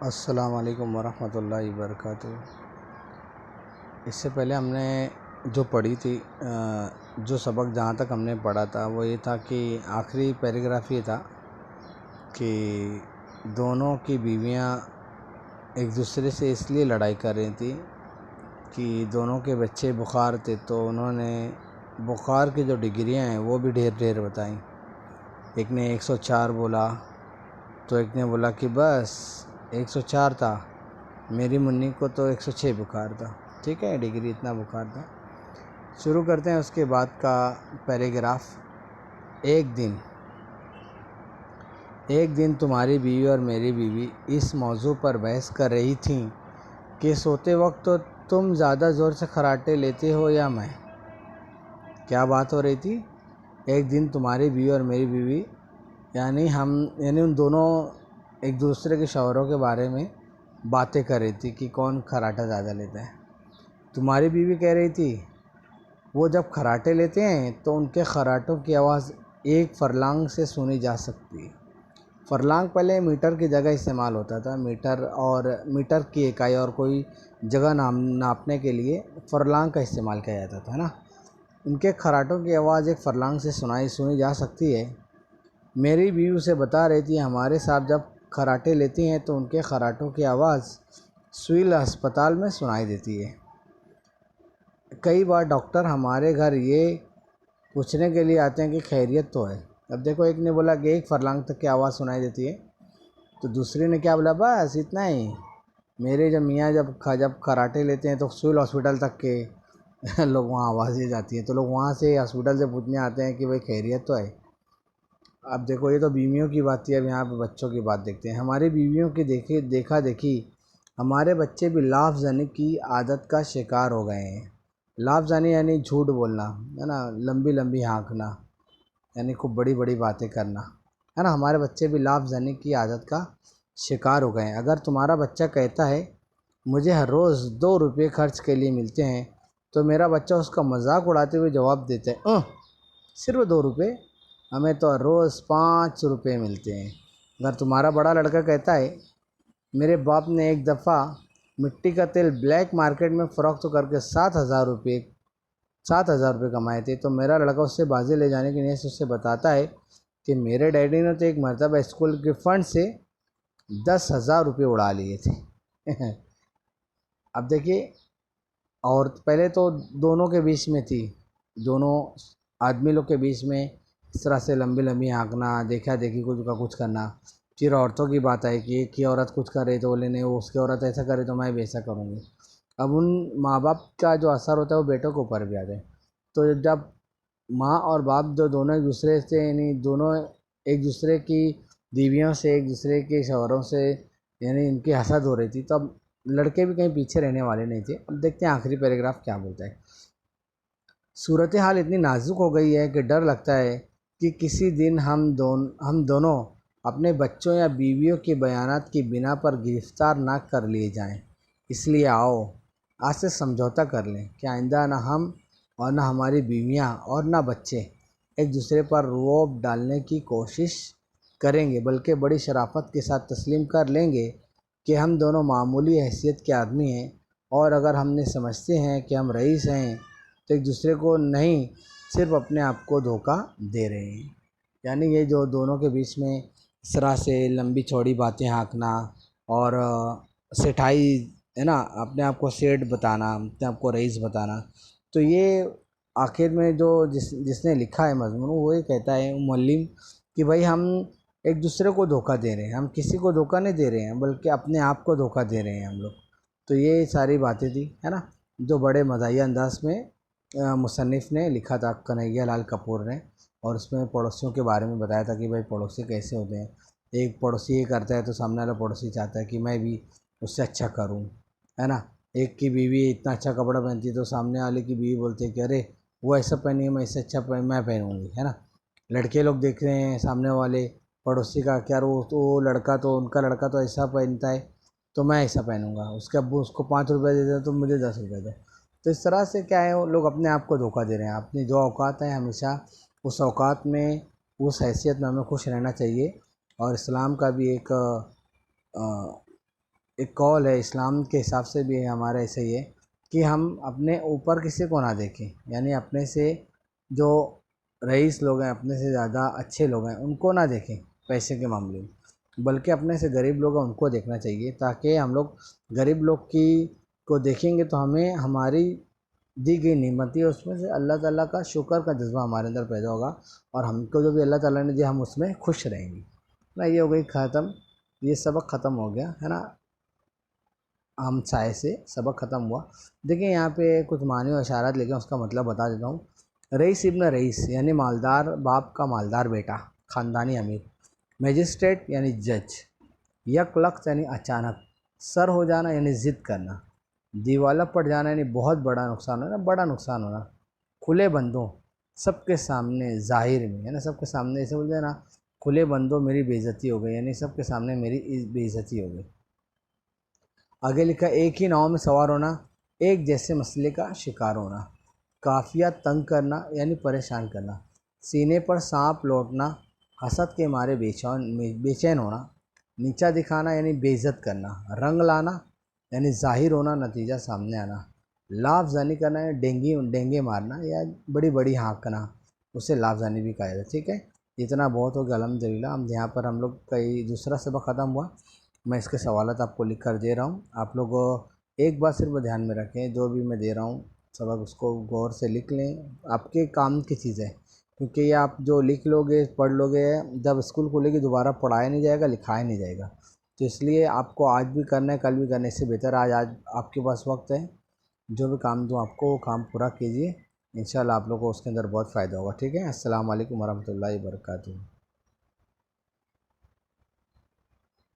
अस्सलाम वालेकुम वरहमतुल्लाहि वबरकातुहू। इससे पहले हमने जो पढ़ी थी जो सबक जहाँ तक हमने पढ़ा था वो ये था कि आखिरी पैराग्राफ ये था कि दोनों की बीवियाँ एक दूसरे से इसलिए लड़ाई कर रही थी कि दोनों के बच्चे बुखार थे, तो उन्होंने बुखार की जो डिग्रियाँ हैं वो भी ढेर ढेर बताई। एक ने 104 बोला तो एक ने बोला कि बस 104 था, मेरी मुन्नी को तो 106 बुखार था। ठीक है, डिग्री इतना बुखार था। शुरू करते हैं उसके बाद का पैराग्राफ। एक दिन तुम्हारी बीवी और मेरी बीवी इस मौजू पर बहस कर रही थीं कि सोते वक्त तो तुम ज़्यादा ज़ोर से खर्राटे लेते हो या मैं। क्या बात हो रही थी? एक दिन तुम्हारी बीवी और मेरी बीवी यानी उन दोनों एक दूसरे के शौहरों के बारे में बातें कर रही थी कि कौन खर्राटा ज़्यादा लेता है। तुम्हारी बीवी कह रही थी वो जब खर्राटे लेते हैं तो उनके खर्राटों की आवाज़ एक फरलांग से सुनी जा सकती है। फरलांग पहले मीटर की जगह इस्तेमाल होता था। मीटर की इकाई और कोई जगह नापने के लिए फरलांग का इस्तेमाल किया जाता था, है ना। उनके खर्राटों की आवाज़ एक फरलांग से सुनी जा सकती है। मेरी बीवी उसे बता रही थी हमारे साहब जब खर्राटे लेती हैं तो उनके खर्राटों की आवाज़ सिविल अस्पताल में सुनाई देती है। कई बार डॉक्टर हमारे घर ये पूछने के लिए आते हैं कि खैरियत तो है। अब देखो, एक ने बोला कि एक फरलांग तक की आवाज़ सुनाई देती है, तो दूसरे ने क्या बोला, बस इतना ही। मेरे जब मियाँ जब खर्राटे लेते हैं तो सिविल हॉस्पिटल तक के लोग वहाँ आवाज़ें जाती हैं, तो लोग वहाँ से हॉस्पिटल से पूछने आते हैं कि भाई खैरियत तो है। अब देखो, ये तो बीवियों की बात थी, अब यहाँ पे बच्चों की बात देखते हैं। हमारी बीवियों की देखा देखी हमारे बच्चे भी लाफज़नी की आदत का शिकार हो गए हैं। लाफज़नी यानी झूठ बोलना, है ना, लंबी लंबी हाँकना, यानी खूब बड़ी बड़ी बातें करना, है ना। हमारे बच्चे भी लाफज़नी की आदत का शिकार हो गए हैं। अगर तुम्हारा बच्चा कहता है मुझे हर रोज़ 2 रुपये खर्च के लिए मिलते हैं, तो मेरा बच्चा उसका मजाक उड़ाते हुए जवाब देता है सिर्फ 2 रुपये, हमें तो रोज़ 5 रुपये मिलते हैं। अगर तुम्हारा बड़ा लड़का कहता है मेरे बाप ने एक दफ़ा मिट्टी का तेल ब्लैक मार्केट में फ़रोख्त करके 7,000 रुपये कमाए थे, तो मेरा लड़का उससे बाजी ले जाने की नीयत से उससे बताता है कि मेरे डैडी ने तो एक मरतबा स्कूल के फ़ंड से 10,000 रुपये उड़ा लिए थे। अब देखिए, और पहले तो दोनों के बीच में थी, दोनों आदमी लोग के बीच में इस तरह से लंबी लंबी हाँकना, देखा देखी कुछ का कुछ करना। फिर औरतों की बात आई कि एक ही औरत कुछ कर रही तो बोले नहीं, वो उसकी औरत ऐसा करे तो मैं भी ऐसा करूँगी। अब उन माँ बाप का जो असर होता है वो बेटों के ऊपर भी आता है। तो जब माँ और बाप जो दोनों एक दूसरे से यानी दोनों एक दूसरे की बीवियों से एक दूसरे के शौहरों से यानी इनकी हसद हो रही थी, तो अब लड़के भी कहीं पीछे रहने वाले नहीं थे। अब देखते हैं आखिरी पैराग्राफ क्या बोलता है। सूरत हाल इतनी नाजुक हो गई है कि डर लगता है कि किसी दिन हम दोनों अपने बच्चों या बीवियों के बयानात की बिना पर गिरफ्तार ना कर लिए जाएं। इसलिए आओ आज से समझौता कर लें कि आइंदा ना हम और ना हमारी बीवियां और ना बच्चे एक दूसरे पर रोब डालने की कोशिश करेंगे, बल्कि बड़ी शराफत के साथ तस्लीम कर लेंगे कि हम दोनों मामूली हैसियत के आदमी हैं, और अगर हमने समझते हैं कि हम रईस हैं तो एक दूसरे को नहीं, सिर्फ अपने आप को धोखा दे रहे हैं। यानी ये जो दोनों के बीच में इस तरह से लंबी चौड़ी बातें हाँकना और सेठाई, है ना, अपने आप को सेठ बताना, अपने आप को रईस बताना, तो ये आखिर में जो जिसने लिखा है मजमून, वो ये कहता है मुअल्लिम कि भाई हम एक दूसरे को धोखा दे रहे हैं, हम किसी को धोखा नहीं दे रहे हैं बल्कि अपने आप को धोखा दे रहे हैं हम लोग। तो ये सारी बातें थी, है ना, जो बड़े मज़ाहिया अंदाज में मुसन्निफ़ ने लिखा था, कन्हैया लाल कपूर ने। और उसमें पड़ोसियों के बारे में बताया था कि भाई पड़ोसी कैसे होते हैं। एक पड़ोसी ये करता है तो सामने वाला पड़ोसी चाहता है कि मैं भी उससे अच्छा करूं, है ना। एक की बीवी इतना अच्छा कपड़ा पहनती है तो सामने वाले की बीवी बोलती है कि अरे वो ऐसा पहनी है, मैं इससे अच्छा मैं पहनूंगी, है ना। लड़के लोग देख रहे हैं सामने वाले पड़ोसी का, क्या उनका लड़का तो ऐसा पहनता है तो मैं ऐसा पहनूंगा, उसके अब्बू उसको 5 रुपये देते हैं तो मुझे 10 रुपये दो। तो इस तरह से क्या है, वो लोग अपने आप को धोखा दे रहे हैं। अपनी जो औकात है हमेशा उस औकात में, उस हैसियत में हमें खुश रहना चाहिए। और इस्लाम का भी एक एक कॉल है, इस्लाम के हिसाब से भी हमारा ऐसे ही है कि हम अपने ऊपर किसी को ना देखें, यानी अपने से जो रईस लोग हैं, अपने से ज़्यादा अच्छे लोग हैं, उनको ना देखें पैसे के मामले में, बल्कि अपने से गरीब लोग हैं उनको देखना चाहिए, ताकि हम लोग गरीब लोग की को देखेंगे तो हमें हमारी दी गई नेमतें उसमें से अल्लाह ताला का शुक्र का जज्बा हमारे अंदर पैदा होगा, और हमको जो भी अल्लाह ताला ने दिया हम उसमें खुश रहेंगे ना। ये हो गई ख़त्म, ये सबक ख़त्म हो गया है ना, हम चाय से सबक ख़त्म हुआ। देखिए यहाँ पे कुछ मानी और इशारात लेके उसका मतलब बता देता हूँ। रईस इब्न रईस यानी मालदार बाप का मालदार बेटा, ख़ानदानी अमीर। मैजिस्ट्रेट यानी जज। यकलख्त यानी अचानक। सर हो जाना यानी ज़िद करना। दिवाला पड़ जाना यानी बहुत बड़ा नुकसान होना, बड़ा नुकसान होना। खुले बंदों, सबके सामने ज़ाहिर में, है ना, सबके सामने ऐसे बोलते हैं ना, खुले बंदों मेरी बेइज्जती हो गई, यानी सबके सामने मेरी बेइज्जती हो गई। आगे लिखा, एक ही नाव में सवार होना, एक जैसे मसले का शिकार होना। काफिया तंग करना यानी परेशान करना। सीने पर सांप लौटना, हसद के मारे बेचैन होना। नीचा दिखाना यानी बेइज्जत करना। रंग लाना यानी जाहिर होना, नतीजा सामने आना। लाफजानी करना या डेंगे मारना या बड़ी बड़ी हाँकना, उसे लाफजानी भी कहा जाता है। ठीक है, इतना बहुत हो गया अल्हम्दुलिल्लाह। हम यहाँ पर हम लोग का ये दूसरा सबक ख़त्म हुआ। मैं इसके सवालात आपको लिख कर दे रहा हूँ, आप लोग एक बात सिर्फ ध्यान में रखें, जो भी मैं दे रहा हूँ सबक उसको गौर से लिख लें, आपके काम की चीज़ है, क्योंकि ये आप जो लिख लोगे पढ़ लोगे, जब स्कूल खोलेगी दोबारा पढ़ाया नहीं जाएगा, लिखाया नहीं जाएगा। तो इसलिए आपको आज भी करना है, कल भी करने से बेहतर आज आपके पास वक्त है, जो भी काम दूँ आपको वो काम पूरा कीजिए, इंशाल्लाह आप लोगों को उसके अंदर बहुत फ़ायदा होगा। ठीक है, अस्सलाम वालेकुम वरहमतुल्लाहि वबरकातुहू।